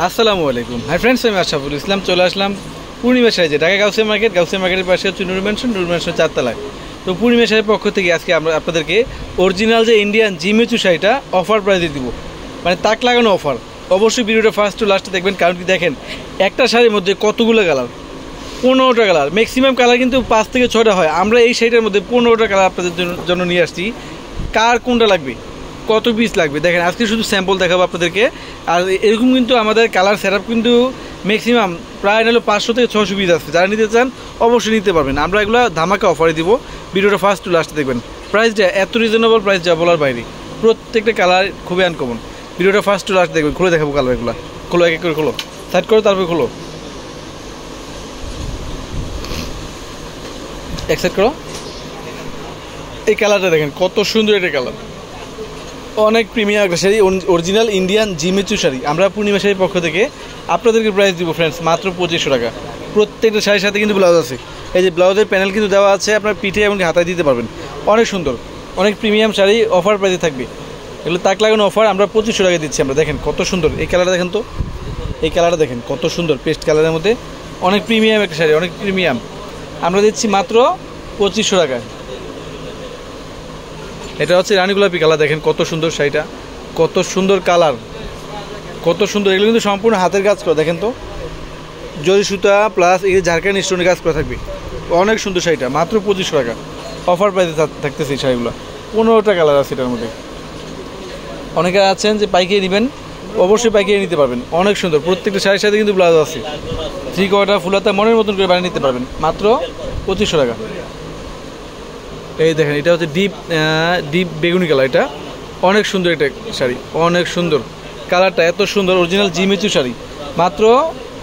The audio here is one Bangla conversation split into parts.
আসসালামু আলাইকুম। হাই ফ্রেন্ডস, আমি আশরাফুল ইসলাম চলে আসলাম পূর্ণিমা শাড়িতে, ঢাকা গাউসিয়া মার্কেটের পাশে হচ্ছে নূর ম্যানশন 4তলায়। তো পূর্ণিমা শাড়ির পক্ষ থেকে আজকে আমরা আপনাদেরকে অরিজিনাল যে ইন্ডিয়ান জিমিচু শাড়িটা অফার প্রাইসে দিব, মানে তাক লাগানো অফার। অবশ্যই ভিডিওটা ফার্স্ট টু লাস্টে দেখবেন, কারণ কি দেখেন একটা শাড়ির মধ্যে কতগুলো কালার, 15টা কালার, ম্যাক্সিমাম কালার কিন্তু 5 থেকে 6টা হয়। আমরা এই শাড়িটার মধ্যে 15টা কালার আপনাদের জন্য নিয়ে আসছি। কার কোনটা লাগবে, কত পিস লাগবে দেখেন, আজকে শুধু স্যাম্পল দেখাবো আপনাদেরকে। আর এরকম কিন্তু আমাদের কালার সেটআপ কিন্তু ম্যাক্সিমাম প্রায় হলো 500 থেকে 600 পিস আছে। যারা নিতে চান অবশ্যই নিতে পারবেন। আমরা এগুলো ধামাকা অফারে দিব, ভিডিওটা ফার্স্ট টু লাস্টে দেখবেন। প্রাইসটা এত রিজনেবল প্রাইস যা বলার বাইরে, প্রত্যেকটা কালার খুবই আনকমন। ভিডিওটা ফার্স্ট টু লাস্ট দেখবেন, খুলে দেখাবো কালারগুলো। খোলো, এক এক করে খোলো, সাইড করো, তারপরে খোলো, এক সাইড করো। এই কালারটা দেখেন কত সুন্দর, এটা কালার অনেক প্রিমিয়াম একটা sari, original Indian Jimmy Choo sari. আমরা পূর্ণিমা শাড়ির পক্ষ থেকে আপনাদেরকে প্রাইস দিব ফ্রেন্ডস মাত্র 2500 টাকা। প্রত্যেকটা শাড়ির সাথে কিন্তু ব্লাউজ আছে, এই যে ব্লাউজের প্যানেল কিন্তু দেওয়া আছে, আপনার পিঠে এবং হাতায় দিতে পারবেন। অনেক সুন্দর, অনেক প্রিমিয়াম শাড়ি, অফার প্রাইসে থাকবে। এগুলো তাক লাগানো অফার, আমরা 2500 টাকা দিচ্ছি। আমরা দেখেন কত সুন্দর এই কালারটা, দেখেন তো এই কালারটা দেখেন কত সুন্দর, পেস্ট কালারের মধ্যে অনেক প্রিমিয়াম একটা শাড়ি, অনেক প্রিমিয়াম। আমরা দিচ্ছি মাত্র 2500 টাকায়। এটা হচ্ছে রানী গোলাপি কালার, দেখেন কত সুন্দর শাড়িটা, কত সুন্দর কালার, কত সুন্দর। এগুলো কিন্তু সম্পূর্ণ হাতের কাজ করা, দেখেন তো জরি সুতা প্লাস এই ঝাড়খান্ড স্টোনের কাজ করা থাকবে। অনেক সুন্দর শাড়িটা, মাত্র 2500 টাকা অফার প্রাইসে থাকতেছে এই শাড়িগুলো। 15টা কালার আছে এটার মধ্যে। অনেকে আছেন যে পাইকারি নেবেন, অবশ্যই পাইকারি নিতে পারবেন। অনেক সুন্দর, প্রত্যেকটা শাড়ির সাথে কিন্তু ব্লাউজ আছে, 3/4 ফুলাতা মনের মতন করে বানিয়ে নিতে পারবেন মাত্র 2500 টাকা। এই দেখেন এটা হচ্ছে ডিপ বেগুনি কালার, এটা অনেক সুন্দর একটা শাড়ি, অনেক সুন্দর কালারটা, এত সুন্দর অরিজিনাল জিমিচু শাড়ি, মাত্র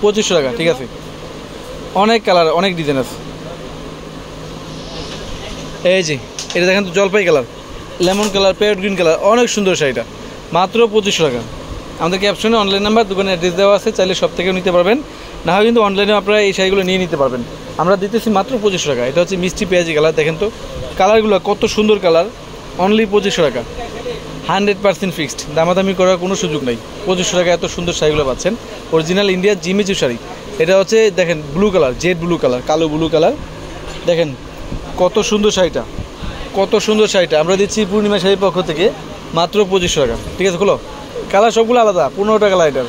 2500 টাকা। ঠিক আছে, অনেক কালার, অনেক ডিজাইন আছে। এই যে এটা দেখেন তো জলপাই colour, lemon colour, parrot green colour, অনেক সুন্দর শাড়িটা, মাত্র 2500 টাকা। আমাদের ক্যাপশনে অনলাইন নাম্বার, দোকানের অ্যাড্রেস দেওয়া আছে, চাইলে সব থেকেও নিতে পারবেন, না হয় কিন্তু অনলাইনে আপনারা এই শাড়িগুলো নিয়ে নিতে পারবেন। আমরা দিতেছি মাত্র 2500 টাকা। এটা হচ্ছে মিষ্টি পেঁয়াজি কালার, দেখেন তো কালারগুলো কত সুন্দর কালার, অনলি 2500 টাকা, 100% ফিক্সড, দামাদামি করার কোনো সুযোগ নেই। 2500 টাকা এত সুন্দর শাড়িগুলো পাচ্ছেন, অরিজিনাল ইন্ডিয়ার জিমিচু শাড়ি। এটা হচ্ছে দেখেন blue colour, Z blue colour, কালো ব্লু কালার, দেখেন কত সুন্দর শাড়িটা, কত সুন্দর শাড়িটা। আমরা দিচ্ছি পূর্ণিমা শাড়ির পক্ষ থেকে মাত্র 2500 টাকা। ঠিক আছে, খোলো, কালার সবগুলো আলাদা, 15টা কালার, এটার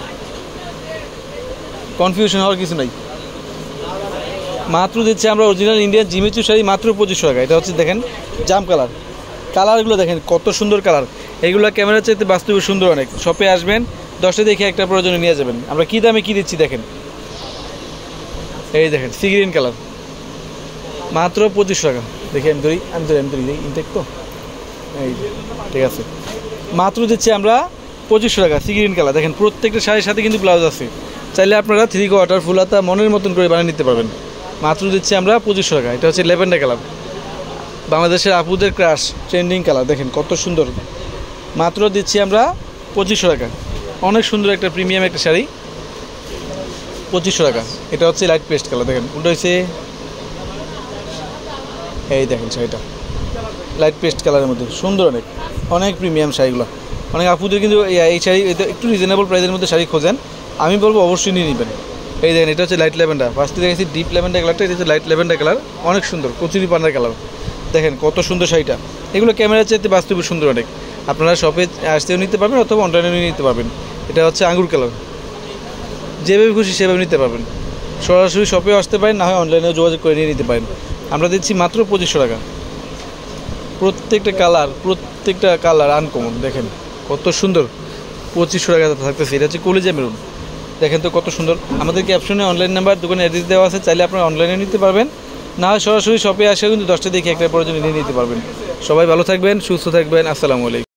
কনফিউশন হওয়ার কিছু নেই। মাত্র দিচ্ছি আমরা অরিজিনাল ইন্ডিয়ান জিমিচু শাড়ি মাত্র 2500 টাকা। এটা হচ্ছে দেখেন জাম কালার, কালারগুলো দেখেন কত সুন্দর কালার। এগুলো ক্যামেরার চাইতে বাস্তবে সুন্দর অনেক। শপে আসবেন, 10টা দেখে একটা প্রয়োজনে নিয়ে যাবেন। আমরা কী দামে কী দিচ্ছি দেখেন, এই দেখেন সি গ্রিন কালার, মাত্র 2500 টাকা। দেখি আমি ধরি ইনটেক তো, এই ঠিক আছে, মাত্র দিচ্ছি আমরা 2500 টাকা। সি গ্রিন কালার দেখেন, প্রত্যেকটা শাড়ির সাথে কিন্তু ব্লাউজ আছে, চাইলে আপনারা 3/4 ফুলাতা মনের মতন করে বানিয়ে নিতে পারবেন। মাত্র দিচ্ছি আমরা 2500 টাকা। এটা হচ্ছে ল্যাভেন্ডার কালার, বাংলাদেশের আপুদের ক্রাশ ট্রেন্ডিং কালার, দেখেন কত সুন্দর, মাত্র দিচ্ছি আমরা 2500 টাকা। অনেক সুন্দর একটা প্রিমিয়াম একটা শাড়ি, 2500 টাকা। এটা হচ্ছে লাইট পেস্ট কালার, দেখেন উল্টো হয়েছে, এই দেখেন শাড়িটা লাইট পেস্ট কালারের মধ্যে সুন্দর, অনেক অনেক প্রিমিয়াম শাড়িগুলো। অনেক আপুদের কিন্তু এই শাড়ি একটু রিজনেবল প্রাইসের মধ্যে শাড়ি খোঁজেন, আমি বলবো অবশ্যই নিয়ে নেবেন। এই দেখেন এটা হচ্ছে লাইট ল্যাভেন্ডার, ফার্স্টে দেখেছি ডিপ ল্যাভেন্ডার কালারটা, এটা হচ্ছে লাইট ল্যাভেন্ডার কালার, অনেক সুন্দর কচুরি পান্নার কালার, দেখেন কত সুন্দর শাড়িটা। এগুলো ক্যামেরার চাইতে বাস্তবে সুন্দর অনেক। আপনারা শপে আসতেও নিতে পারবেন অথবা অনলাইনেও নিয়ে নিতে পারবেন। এটা হচ্ছে আঙ্গুর কালার, যেভাবে খুশি সেভাবে নিতে পারবেন। সরাসরি শপেও আসতে পারেন, না হয় অনলাইনেও যোগাযোগ করে নিয়ে নিতে পারেন। আমরা দিচ্ছি মাত্র 2500 টাকা। প্রত্যেকটা কালার আনকমন, দেখেন কত সুন্দর, 2500 টাকা থাকতেছে। এটা হচ্ছে কলিজা মেরুন, দেখেন তো কত সুন্দর। আমাদের ক্যাপশনে অনলাইন নাম্বার, দোকানের অ্যাড্রেস দেওয়া আছে, চাইলে আপনারা অনলাইনে নিতে পারবেন, না হয় সরাসরি শপে আসে কিন্তু 10টা দেখে একটা পর্যন্ত নিয়ে নিতে পারবেন। সবাই ভালো থাকবেন, সুস্থ থাকবেন, আসসালামু আলাইকুম।